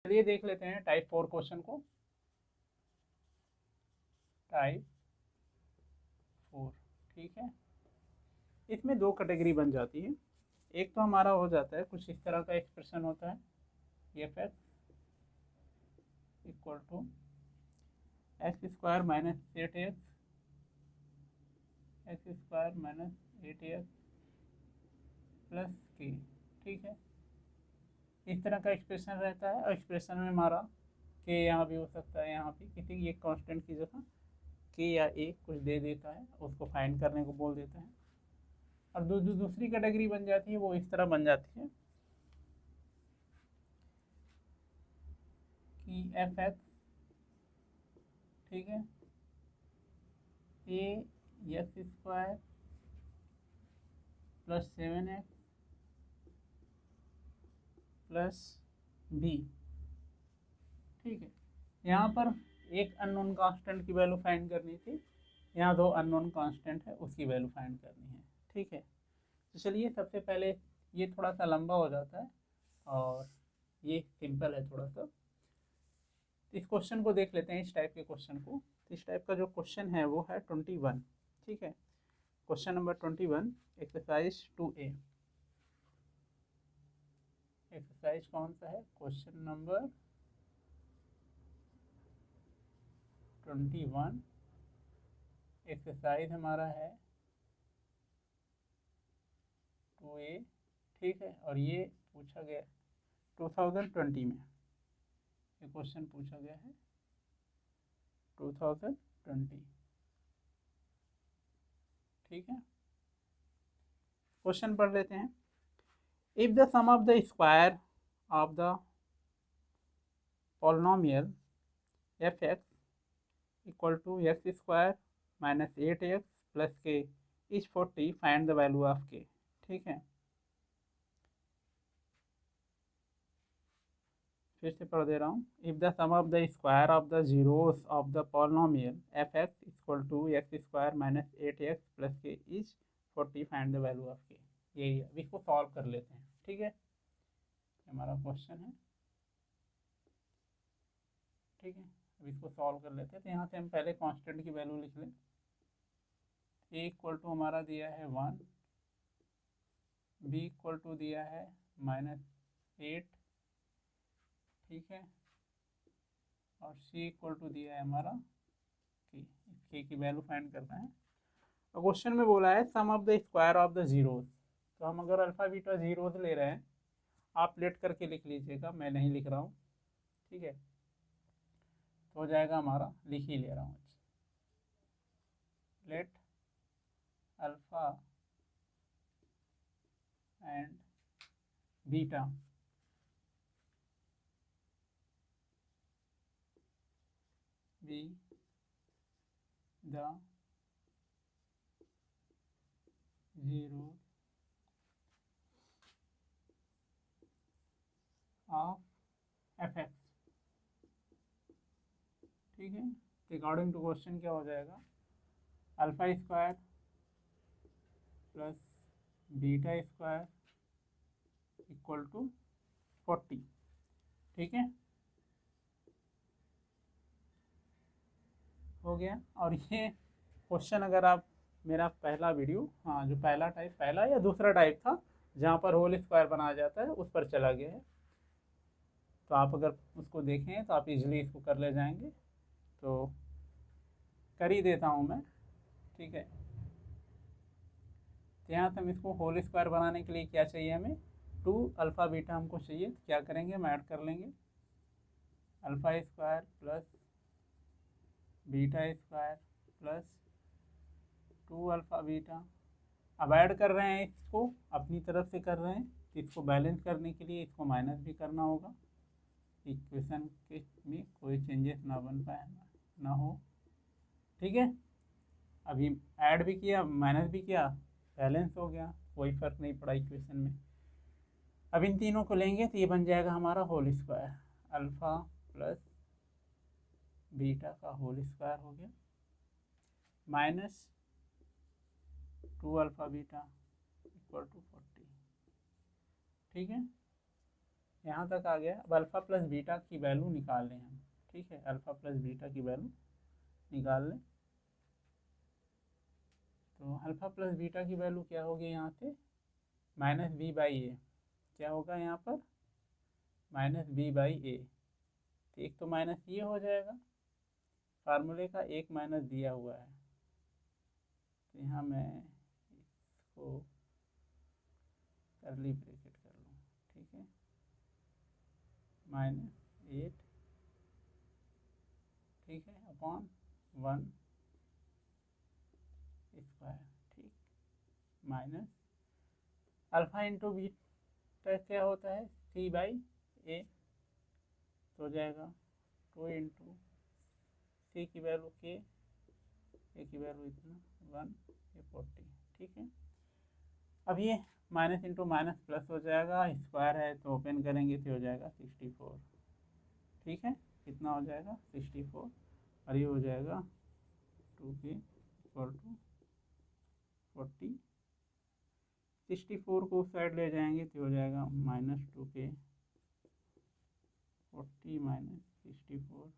चलिए देख लेते हैं टाइप 4 क्वेश्चन को। टाइप 4, ठीक है। इसमें दो कैटेगरी बन जाती है। एक तो हमारा हो जाता है कुछ इस तरह का एक्सप्रेशन होता है, f x equal to x square minus 8x, x square minus 8x plus k, ठीक है। इस तरह का एक्सप्रेशन रहता है और एक्सप्रेशन में हमारा के यहाँ भी हो सकता है, यहाँ भी किसी एक कांस्टेंट की जगह के या ए कुछ दे देता है, उसको फाइंड करने को बोल देता है। और दूसरी कैटेगरी बन जाती है, वो इस तरह बन जाती है कि एफ एक्स, ठीक है, A X square plus 7x plus B, ठीक है। यहाँ पर एक अननोन कांस्टेंट की वैल्यू फाइंड करनी थी, यहाँ दो अननोन कांस्टेंट है उसकी वैल्यू फाइंड करनी है, ठीक है। तो चलिए सबसे पहले ये थोड़ा सा लंबा हो जाता है और ये सिंपल है थोड़ा सा। इस क्वेश्चन को देख लेते हैं, इस टाइप के क्वेश्चन को। इस टाइप का जो क्वेश्चन है वो है 21, ठीक है। Question number 21, exercise 2A। Exercise कौन सा है? Question number 21। एक्सरसाइज हमारा है 2A, ठीक है। और ये पूछा गया 2020 में, ये क्वेश्चन पूछा गया है 2020, ठीक है। क्वेश्चन पढ़ लेते हैं। If the sum of the square of the polynomial F x equal to x square minus 8x plus K is 40, find the value of K, ठीक है। फिर से पढ़ दे रहा हूँ। If the sum of the square of the zeros of the polynomial F x equal to x square minus 8x plus K is 40, find the value of K. यही है, इसको सॉल्व कर लेते हैं, ठीक है। हमारा क्वेश्चन है, ठीक है। अब इसको सॉल्व कर लेते हैं। तो यहाँ से हम पहले कांस्टेंट की वैल्यू लिख लें। ए इक्वल टू हमारा दिया है 1, बी इक्वल टू दिया है -8, ठीक है। और सी इक्वल टू दिया है हमारा के। इस के की वैल्यू फाइंड करना है। और क्वेश्चन में बोला है sum of the square of the zeros. तो हम अगर अल्फा बीटा जीरोज ले रहे हैं, आप लेट करके लिख लीजिएगा, मैं नहीं लिख रहा हूँ, ठीक है। तो हो जाएगा हमारा, लिख ही ले रहा हूँ, let alpha and beta be the zero of f x, ठीक है। अकॉर्डिंग टू क्वेश्चन क्या हो जाएगा? Alpha square plus beta square equal to 40, ठीक है, हो गया। और ये क्वेश्चन अगर आप मेरा पहला वीडियो, हाँ जो पहला टाइप, पहला या दूसरा टाइप था जहाँ पर होल स्क्वायर बनाया जाता है, उस पर चला गया है। तो आप अगर उसको देखें तो आप इजीली इसको कर ले जाएंगे। तो कर ही देता हूँ मैं, ठीक है। तो यहाँ से हम इसको होल स्क्वायर बनाने के लिए क्या चाहिए हमें? 2 अल्फ़ा बीटा हमको चाहिए। तो क्या करेंगे, हम ऐड कर लेंगे alpha square plus beta square plus 2 alpha beta. अब ऐड कर रहे हैं, इसको अपनी तरफ से कर रहे हैं, तो इसको बैलेंस करने के लिए इसको माइनस भी करना होगा, इक्वेशन के में कोई चेंजेस ना बन पाए, ना हो, ठीक है। अभी ऐड भी किया, माइनस भी किया, बैलेंस हो गया, कोई फ़र्क नहीं पड़ा इक्वेशन में। अब इन तीनों को लेंगे तो ये बन जाएगा हमारा whole square, alpha plus beta का होल स्क्वायर हो गया minus 2 alpha beta equal to 40, ठीक है। यहाँ तक आ गया। अब अल्फ़ा प्लस बीटा की वैल्यू निकाल लें हम, ठीक है, अल्फ़ा प्लस बीटा की वैल्यू निकाल लें। तो अल्फ़ा प्लस बीटा की वैल्यू क्या होगी यहाँ से, माइनस बी बाई ए, क्या होगा यहाँ पर माइनस बी बाई ए। तो एक तो माइनस ये हो जाएगा, फार्मूले का एक माइनस दिया हुआ है, तो यहाँ मैं इसको करली ब्रैकेट कर लूँ, ठीक है, -8, ठीक है, अपॉन 1 स्क्वायर, ठीक, माइनस अल्फ़ा इंटू बीटा क्या होता है सी बाई ए, तो हो जाएगा 2 इंटू सी की वैल्यू के, ए की वैल्यू इतना 1, ये 40, ठीक है। अब ये माइनस इंटू माइनस प्लस हो जाएगा, स्क्वायर है तो ओपन करेंगे तो हो जाएगा 64, ठीक है, कितना हो जाएगा 64, और ये हो जाएगा 2k इक्वल टू 40, 64 को उस साइड ले जाएंगे तो हो जाएगा -2k, 40 minus 64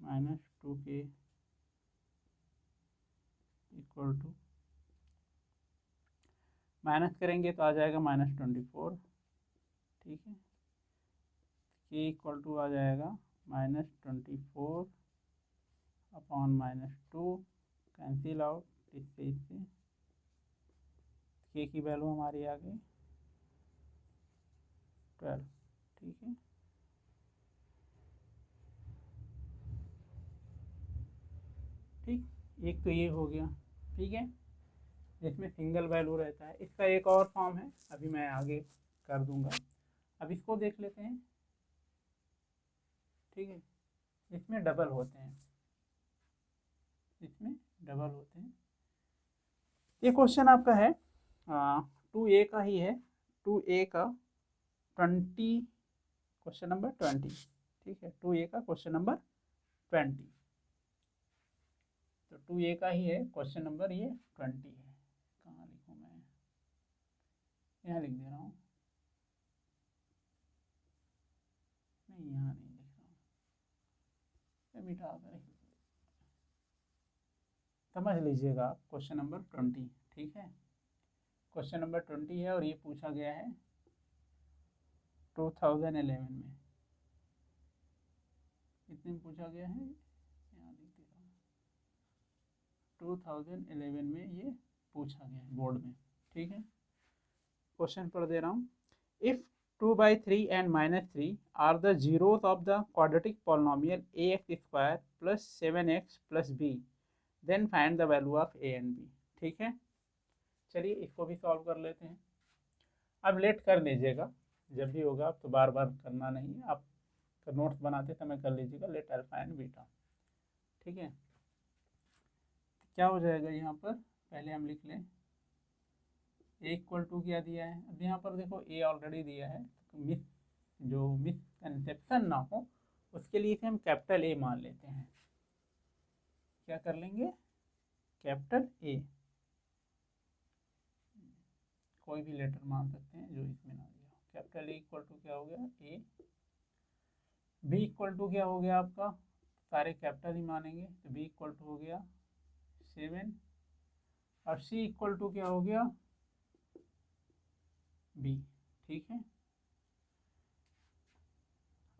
-2k equal to, minus करेंगे तो आ जाएगा -24, ठीक है, के इक्वल टू आ जाएगा -24 अपॉन -2, कैंसिल आउट इससे इससे, के की वैल्यू हमारी आ गई 12, ठीक है। ठीक, एक तो ये हो गया, ठीक है, जिसमें सिंगल वैल्यू रहता है। इसका एक और फॉर्म है, अभी मैं आगे कर दूंगा, अब इसको देख लेते हैं, ठीक है, इसमें डबल होते हैं, इसमें डबल होते हैं। ये क्वेश्चन आपका है 2A का ही है, 2A का 20, क्वेश्चन नंबर 20, ठीक है, 2A का क्वेश्चन नंबर 20, तो 2A का ही है क्वेश्चन नंबर ये 20 है। कहाँ लिखूँ मैं, यहाँ लिख दे रहा हूँ, नहीं यहाँ नहीं लिख रहा हूँ, मिटा कर समझ लीजिएगा आप, क्वेश्चन नंबर 20, ठीक है, क्वेश्चन नंबर 20 है और ये पूछा गया है 2011 में, कितने में पूछा गया है, यहाँ लिख दे रहा हूँ, 2011 में ये पूछा गया है बोर्ड में, ठीक है। क्वेश्चन पढ़ दे रहा हूँ, if 2/3 and -3 are the zeros of the quadratic polynomial ax² plus 7x plus b, then find the value of a and b, ठीक है। चलिए इसको भी सॉल्व कर लेते हैं। अब लेट कर लीजिएगा, जब भी होगा तो बार बार करना नहीं, आप नोट्स बनाते समय कर लीजिएगा, लेट अल्फा एंड बीटा, ठीक है। क्या हो जाएगा यहाँ पर, पहले हम लिख लें, ए इक्वल टू क्या दिया है, अब यहाँ पर देखो ए ऑलरेडी दिया है, तो मिसकंसेप्शन ना हो उसके लिए इसे हम कैपिटल ए मान लेते हैं। क्या कर लेंगे, कैपिटल ए, कोई भी लेटर मान सकते हैं जो इसमें ना दिया हो। कैपिटल ए इक्वल टू क्या हो गया ए, बी इक्वल टू क्या हो गया आपका, सारे कैपिटल ही मानेंगे, तो बी इक्वल टू हो गया 7, और सी इक्वल टू क्या हो गया बी, ठीक है।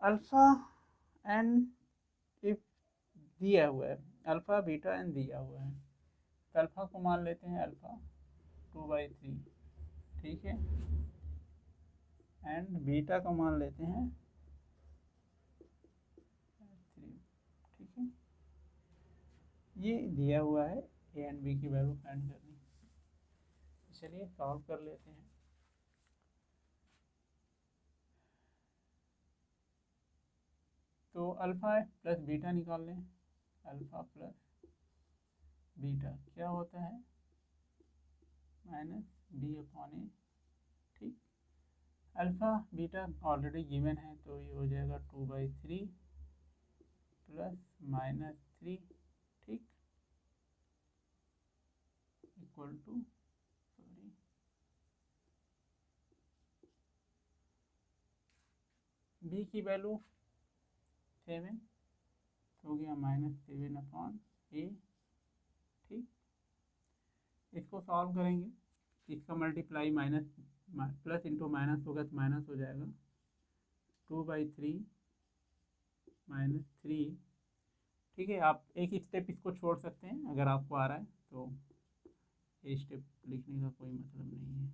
अल्फा एंड इफ दिया हुआ है, अल्फा बीटा एन दिया हुआ है, तो अल्फा को मान लेते हैं अल्फा 2/3, ठीक है, एंड बीटा को मान लेते हैं 3, ठीक है। ये दिया हुआ है ए एंड बी की वैल्यू फाइंड करनी, चलिए सॉल्व कर लेते हैं। तो अल्फा प्लस बीटा निकाल लें, अल्फा प्लस बीटा क्या होता है -b/a, ठीक, अल्फा बीटा ऑलरेडी गिवन है, तो ये हो जाएगा 2/3 प्लस -3, ठीक, इक्वल टू, सॉरी बी की वैल्यू 7 हो गया -7/a। ठीक, इसको सॉल्व करेंगे, इसका multiply minus plus into minus होगा तो माइनस हो जाएगा 2/3 -3। ठीक है, आप एक स्टेप इसको छोड़ सकते हैं अगर आपको आ रहा है तो, ये स्टेप लिखने का कोई मतलब नहीं है।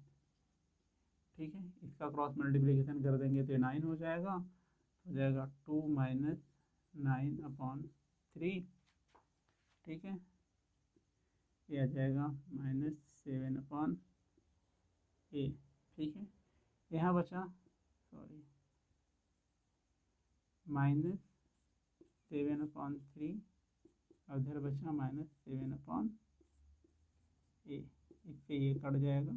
ठीक है, इसका क्रॉस मल्टीप्लिकेशन कर देंगे तो 9 हो जाएगा, 2 - 9/3। ठीक है, ये आ जाएगा -7/a। ठीक है, यहाँ बचा सॉरी -7/3 और इधर बचा -7/a। इससे ये कट जाएगा,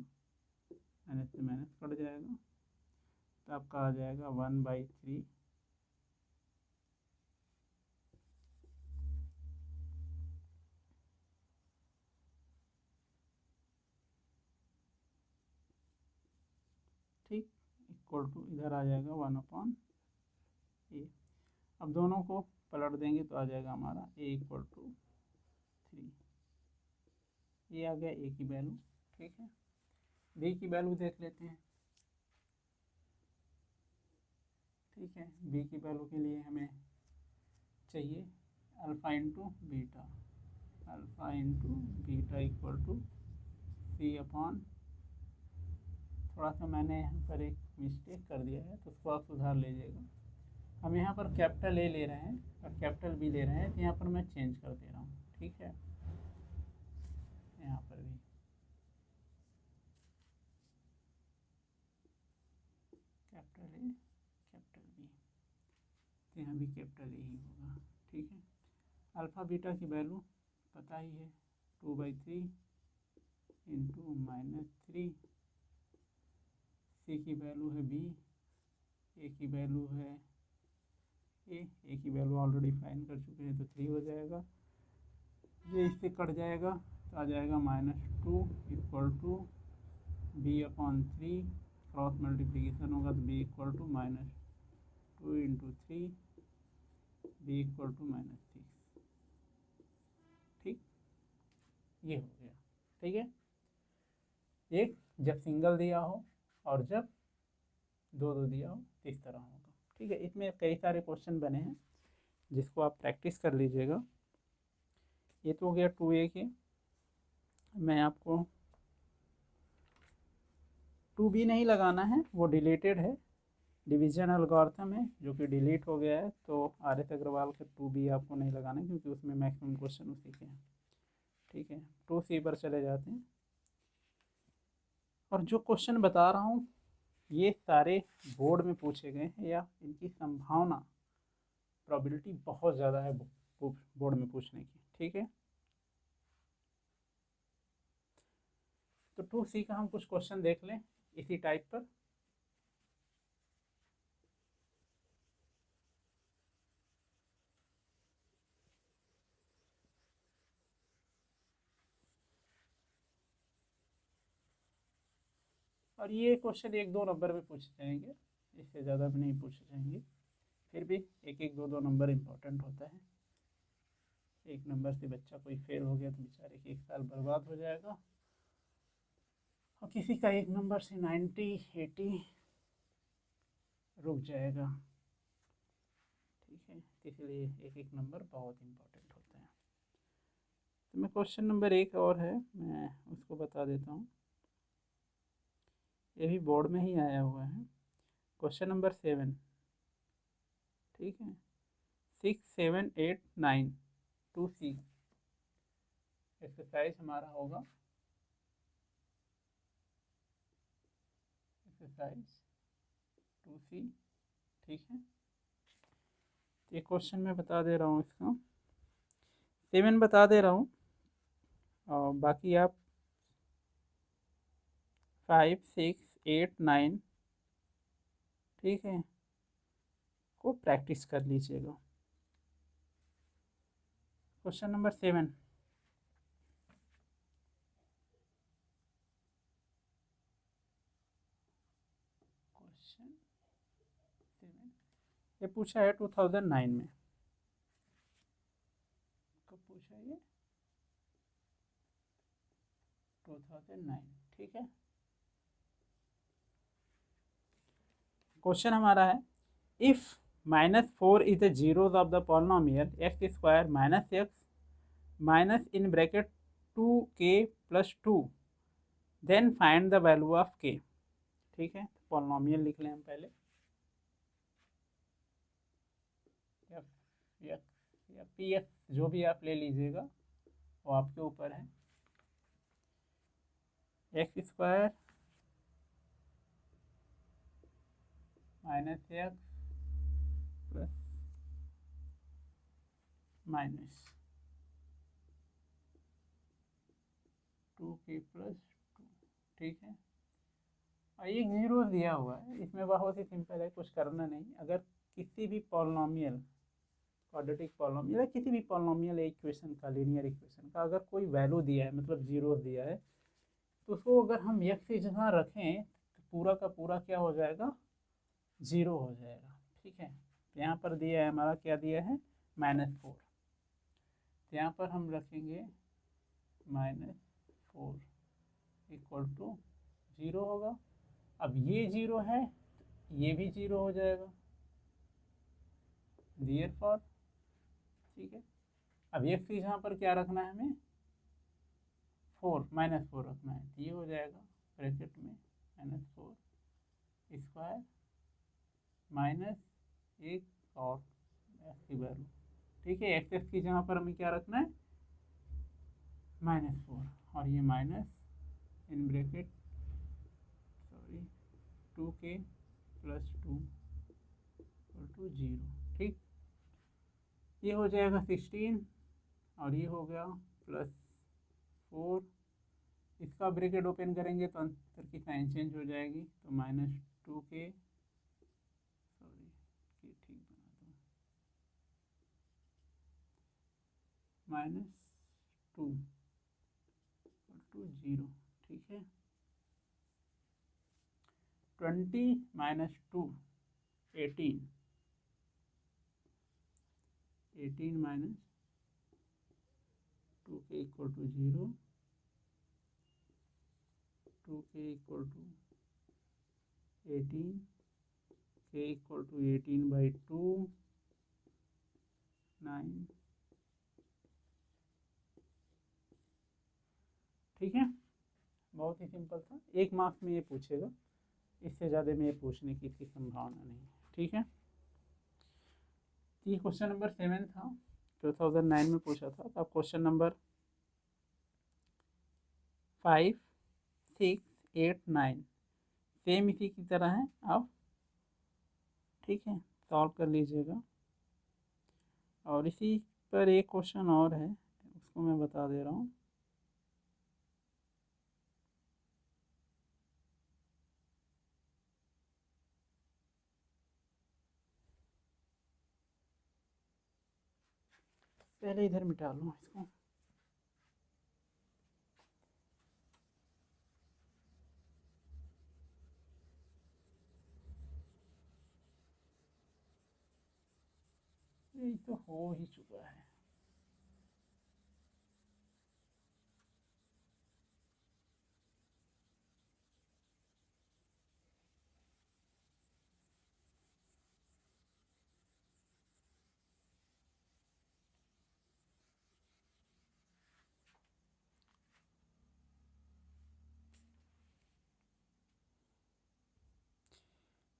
माइनस से माइनस कट जाएगा, तो आपका आ जाएगा 1/3। ठीक, इक्वल टू इधर आ जाएगा 1/a। अब दोनों को पलट देंगे तो आ जाएगा हमारा a = 3। ये आ गया a की वैल्यू। ठीक है, b की वैल्यू देख लेते हैं। ठीक है, b की वैल्यू के लिए हमें चाहिए alpha into beta, alpha into beta equal to c/, थोड़ा सा मैंने यहाँ पर एक मिस्टेक कर दिया है तो उसको आप सुधार लीजिएगा। हम यहाँ पर कैपिटल ए ले रहे हैं और कैपिटल बी ले रहे हैं, तो यहाँ पर मैं चेंज कर दे रहा हूँ। ठीक है, यहाँ पर भी कैपिटल ए कैपिटल बी, तो यहाँ भी कैपिटल ए ही होगा। ठीक है, अल्फ़ा बीटा की वैल्यू पता ही है, 2/3 इंटू -3। सी की वैल्यू है b, ए की वैल्यू है ए की वैल्यू ऑलरेडी फाइन कर चुके हैं तो 3 हो जाएगा। ये इससे कट जाएगा तो आ जाएगा -2 equal to b/3। Cross multiplication होगा तो b = -2 इंटू 3, b = -6। ठीक, ये हो गया। ठीक है, एक जब सिंगल दिया हो और जब दो दिया हो तो इस तरह होगा। ठीक है, इसमें कई सारे क्वेश्चन बने हैं जिसको आप प्रैक्टिस कर लीजिएगा। ये तो हो गया 2a के। मैं आपको 2b नहीं लगाना है, वो डिलीटेड है, डिवीजन एल्गोरिथम है जो कि डिलीट हो गया है, तो RS अग्रवाल का 2b आपको नहीं लगाना है क्योंकि उसमें मैक्सिमम क्वेश्चन उसी के हैं। ठीक है, 2c पर चले जाते हैं। और जो क्वेश्चन बता रहा हूँ ये सारे बोर्ड में पूछे गए हैं, या इनकी संभावना प्रोबेबिलिटी बहुत ज़्यादा है बोर्ड में पूछने की। ठीक है, तो 2c का हम कुछ क्वेश्चन देख लें इसी टाइप पर। और ये क्वेश्चन 1-2 नंबर में पूछे जाएंगे, इससे ज़्यादा भी नहीं पूछे जाएंगे, फिर भी 1-1, 2-2 नंबर इम्पोर्टेंट होता है। 1 नंबर से बच्चा कोई फेल हो गया तो बेचारे के 1 साल बर्बाद हो जाएगा, और किसी का 1 नंबर से 90, 80 रुक जाएगा। ठीक है, इसलिए 1-1 नंबर बहुत इम्पोर्टेंट होता है। तो मैं क्वेश्चन नंबर 1 और है, मैं उसको बता देता हूँ। ये भी बोर्ड में ही आया हुआ है, क्वेश्चन नंबर 7। ठीक है, 6, 7, 8, 9 2c एक्सरसाइज हमारा होगा, एक्सरसाइज 2c। ठीक है, ये क्वेश्चन मैं बता दे रहा हूँ, इसका 7 बता दे रहा हूँ, और बाकी आप 5, 6, 8, 9 ठीक है को प्रैक्टिस कर लीजिएगा। क्वेश्चन नंबर 7, क्वेश्चन 7, ये पूछा है 2009 में। कब पूछा ये? 2009। ठीक है। क्वेश्चन हमारा है if -4 is the zeros of the polynomial x square minus x minus in bracket 2k+2 then find the value of k। ठीक है, पॉलिनोमियल लिख लें हम पहले, या पी एक्स जो भी आप ले लीजिएगा वो आपके ऊपर है। X square minus x plus minus 2k+2। ठीक है, और एक जीरो दिया हुआ है, इसमें बहुत ही सिंपल है, कुछ करना नहीं। अगर किसी भी पॉलिनोमियल, क्वाड्रेटिक पॉलिनोमियल या किसी भी पॉलिनोमियल इक्वेशन का, लीनियर इक्वेशन का अगर कोई वैल्यू दिया है, मतलब जीरो दिया है, तो उसको अगर हम एक्स की जगह रखें तो पूरा का पूरा क्या हो जाएगा? जीरो हो जाएगा। ठीक है, यहाँ पर दिया है हमारा, क्या दिया है? -4। तो यहाँ पर हम रखेंगे -4 इक्वल टू जीरो होगा। अब ये जीरो है, ये भी जीरो हो जाएगा, देयरफॉर। ठीक है, अब एक्स की जहाँ पर क्या रखना है हमें? -4 रखना है, तो ये हो जाएगा ब्रैकेट में -4 स्क्वायर माइनस एक और एक्स की वैल्यू। ठीक है, एक्स की जगह पर हमें क्या रखना है? -4, और ये माइनस इन ब्रैकेट 2k+2 = 0। ठीक, ये हो जाएगा 16, और ये हो गया +4। इसका ब्रैकेट ओपन करेंगे तो अंतर की साइन चेंज हो जाएगी, तो -2k, सॉरी ये ठीक बना दो, -2 = 0। ठीक है, 20 - 2 18, 18 - 2k = 0, 2k = 18, k = 18/2 9। ठीक है, बहुत ही सिंपल था, 1 मार्क्स में ये पूछेगा, इससे ज़्यादा में ये पूछने की इसकी संभावना नहीं है। ठीक है, ये क्वेश्चन नंबर 7 था, 2009 में पूछा था। तो अब क्वेश्चन नंबर 5, 6, 8, 9 सेम इसी की तरह है। अब ठीक है, सॉल्व कर लीजिएगा। और इसी पर एक क्वेश्चन और है, उसको मैं बता दे रहा हूँ। पहले इधर मिटा लूँ इसको। ये तो हो ही चुका है।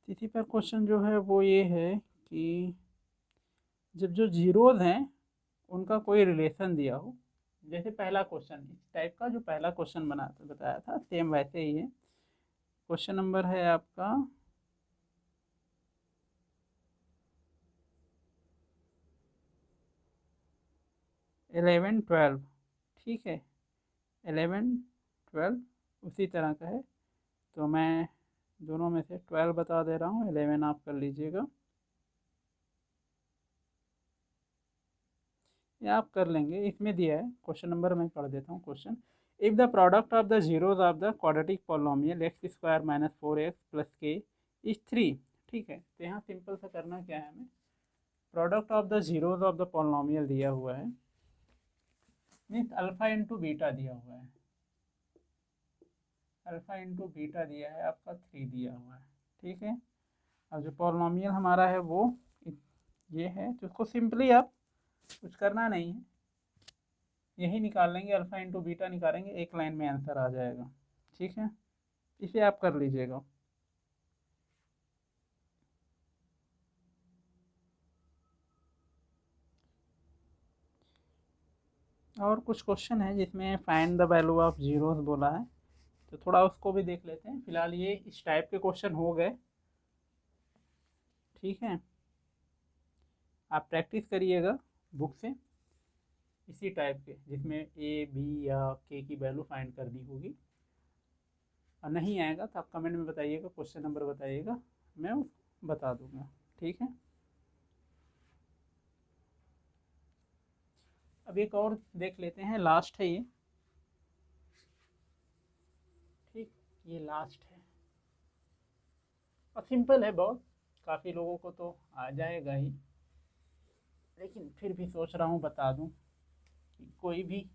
इसी पर क्वेश्चन जो है वो ये है कि जब जो जीरोज हैं उनका कोई रिलेशन दिया हो, जैसे पहला क्वेश्चन, इस टाइप का जो पहला क्वेश्चन बताया था, सेम वैसे ही है। क्वेश्चन नंबर है आपका 11, 12। ठीक है, 11, 12 उसी तरह का है, तो मैं दोनों में से 12 बता दे रहा हूँ, 11 आप कर लीजिएगा, या आप कर लेंगे। इसमें दिया है क्वेश्चन नंबर, मैं पढ़ देता हूँ question. If the product of the zeros of the quadratic polynomial x² - 4x + k is 3, ठीक है, तो यहाँ सिंपल सा करना क्या है हमें, product of the zeros of the polynomial दिया हुआ है, मीन्स अल्फा इंटू बीटा दिया हुआ है, अल्फा इंटू बीटा दिया है आपका 3 दिया हुआ है। ठीक है, अब जो पॉलिनोमियल हमारा है वो ये है, तो उसको सिंपली आप कुछ करना नहीं है, यही निकाल लेंगे, अल्फा इंटू बीटा निकालेंगे, एक लाइन में आंसर आ जाएगा। ठीक है, इसे आप कर लीजिएगा। और कुछ क्वेश्चन है जिसमें find the value of zeros बोला है, तो थोड़ा उसको भी देख लेते हैं। फिलहाल ये इस टाइप के क्वेश्चन हो गए। ठीक है, आप प्रैक्टिस करिएगा बुक से इसी टाइप के, जिसमें ए बी या के की वैल्यू फाइंड करनी होगी। और नहीं आएगा तो आप कमेंट में बताइएगा, क्वेश्चन नंबर बताइएगा, मैं उसको बता दूंगा। ठीक है, अब एक और देख लेते हैं, लास्ट है ये। ठीक, ये लास्ट है और सिंपल है बहुत, काफ़ी लोगों को तो आ जाएगा ही, लेकिन फिर भी सोच रहा हूँ बता दूँ कि कोई भी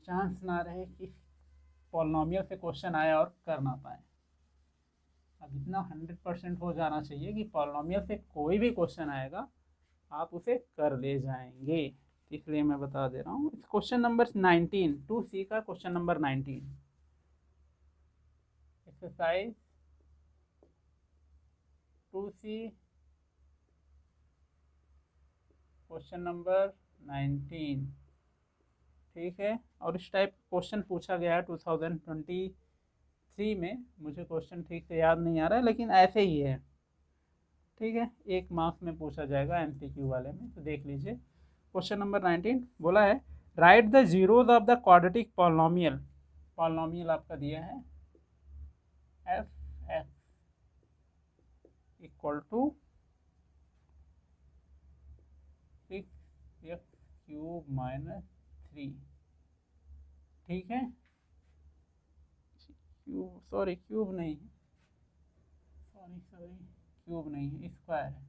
चांस ना रहे कि पॉलिनोमियल से क्वेश्चन आए और कर ना पाए। अब इतना 100% हो जाना चाहिए कि पॉलिनोमियल से कोई भी क्वेश्चन आएगा आप उसे कर ले जाएंगे। इसलिए मैं बता दे रहा हूँ। क्वेश्चन नंबर 19, 2C का question number 19, exercise 2C question number 19। ठीक है, और इस टाइप क्वेश्चन पूछा गया है 2023 में, मुझे क्वेश्चन ठीक से याद नहीं आ रहा है, लेकिन ऐसे ही है। ठीक है, 1 मार्क्स में पूछा जाएगा MCQ वाले में, तो देख लीजिए। क्वेश्चन नंबर 19 बोला है, right the zeros of the quadratic polynomial. Polynomial आपका दिया है f(x) इक्वल टू 6x³ -3। ठीक है, क्यूब, सॉरी क्यूब नहीं है, सॉरी क्यूब नहीं है, स्क्वायर है।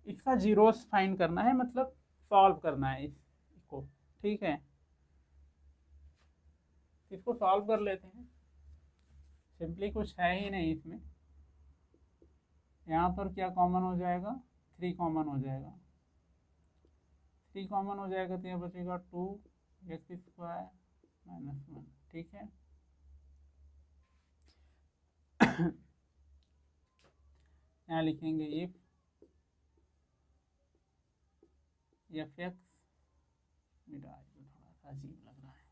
इसका जीरोस फाइंड करना है, मतलब सॉल्व करना है इसको। ठीक है, इसको सॉल्व कर लेते हैं। सिंपली कुछ है ही नहीं इसमें। यहाँ पर क्या कॉमन हो जाएगा, 3 कॉमन हो जाएगा, 3 कॉमन हो जाएगा तो यहाँ बचेगा 2x² -1। ठीक है, यहाँ लिखेंगे इफ f(x), थोड़ा सा अजीब लग रहा है,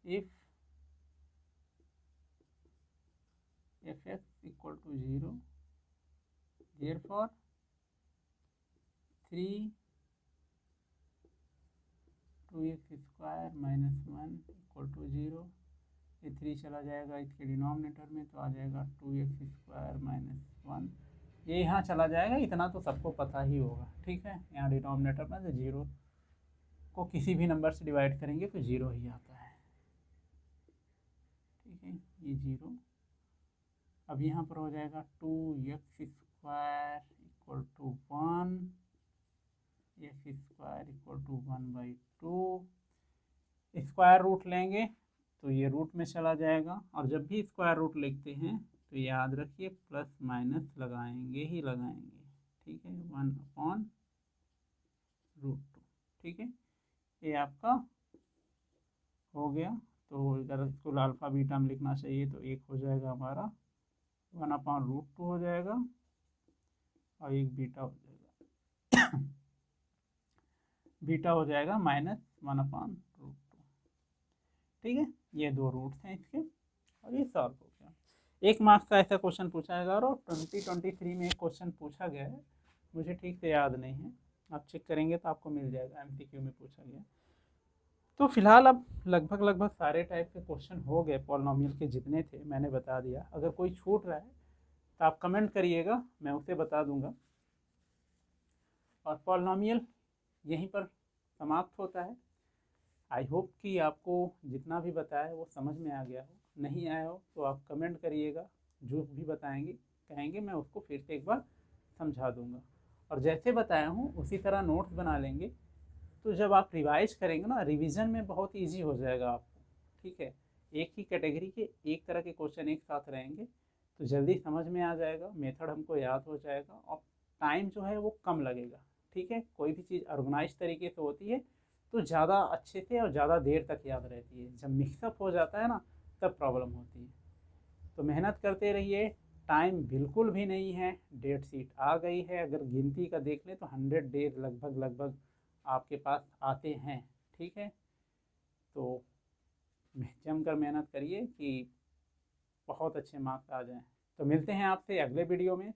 if f(x) equal to 0, therefore 3 2x² -1 equal to 0। ये 3 चला जाएगा इसके डिनोमिनेटर में, तो आ जाएगा 2x² -1। ये यहाँ चला जाएगा, इतना तो सबको पता ही होगा। ठीक है, यहाँ डिनोमिनेटर में 0 को किसी भी नंबर से डिवाइड करेंगे तो 0 ही आता है। ठीक है, ये 0। अब यहाँ पर हो जाएगा 2x² equal to 1, x² equal to 1/2। Square root लेंगे तो ये रूट में चला जाएगा, और जब भी स्क्वायर रूट लिखते हैं तो याद रखिए प्लस माइनस लगाएंगे ही लगाएंगे। ठीक है, 1/√2। ठीक है, ये आपका हो गया। तो अगर इसको अल्फा बीटा में लिखना चाहिए तो एक हो जाएगा हमारा 1/√2 हो जाएगा, और एक बीटा हो जाएगा बीटा हो जाएगा -1/√2। ठीक है, ये 2 रूट्स हैं इसके, और ये सॉल्व हो गया। 1 मार्क्स का ऐसा क्वेश्चन पूछा जाएगा, और 2023 में एक क्वेश्चन पूछा गया है, मुझे ठीक से याद नहीं है, आप चेक करेंगे तो आपको मिल जाएगा, MCQ में पूछा गया। तो फिलहाल अब लगभग सारे टाइप के क्वेश्चन हो गए, पॉलिनोमियल के जितने थे मैंने बता दिया। अगर कोई छूट रहा है तो आप कमेंट करिएगा, मैं उसे बता दूंगा। और पॉलिनोमियल यहीं पर समाप्त होता है। आई होप कि आपको जितना भी बताया वो समझ में आ गया हो। नहीं आया हो तो आप कमेंट करिएगा, जो भी बताएंगे कहेंगे मैं उसको फिर से एक बार समझा दूंगा। और जैसे बताया हूँ उसी तरह नोट्स बना लेंगे, तो जब आप रिवाइज करेंगे ना, रिवीजन में बहुत इजी हो जाएगा आपको। ठीक है, एक ही कैटेगरी के एक तरह के क्वेश्चन एक साथ रहेंगे तो जल्दी समझ में आ जाएगा, मेथड हमको याद हो जाएगा और टाइम जो है वो कम लगेगा। ठीक है, कोई भी चीज़ ऑर्गेनाइज तरीके से होती है तो ज़्यादा अच्छे से और ज़्यादा देर तक याद रहती है। जब मिक्सअप हो जाता है ना, तब प्रॉब्लम होती है। तो मेहनत करते रहिए, टाइम बिल्कुल भी नहीं है। डेट शीट आ गई है, अगर गिनती का देख लें तो 100 डेज लगभग लगभग आपके पास आते हैं। ठीक है, तो जमकर मेहनत करिए कि बहुत अच्छे मार्क्स आ जाएं। तो मिलते हैं आपसे अगले वीडियो में।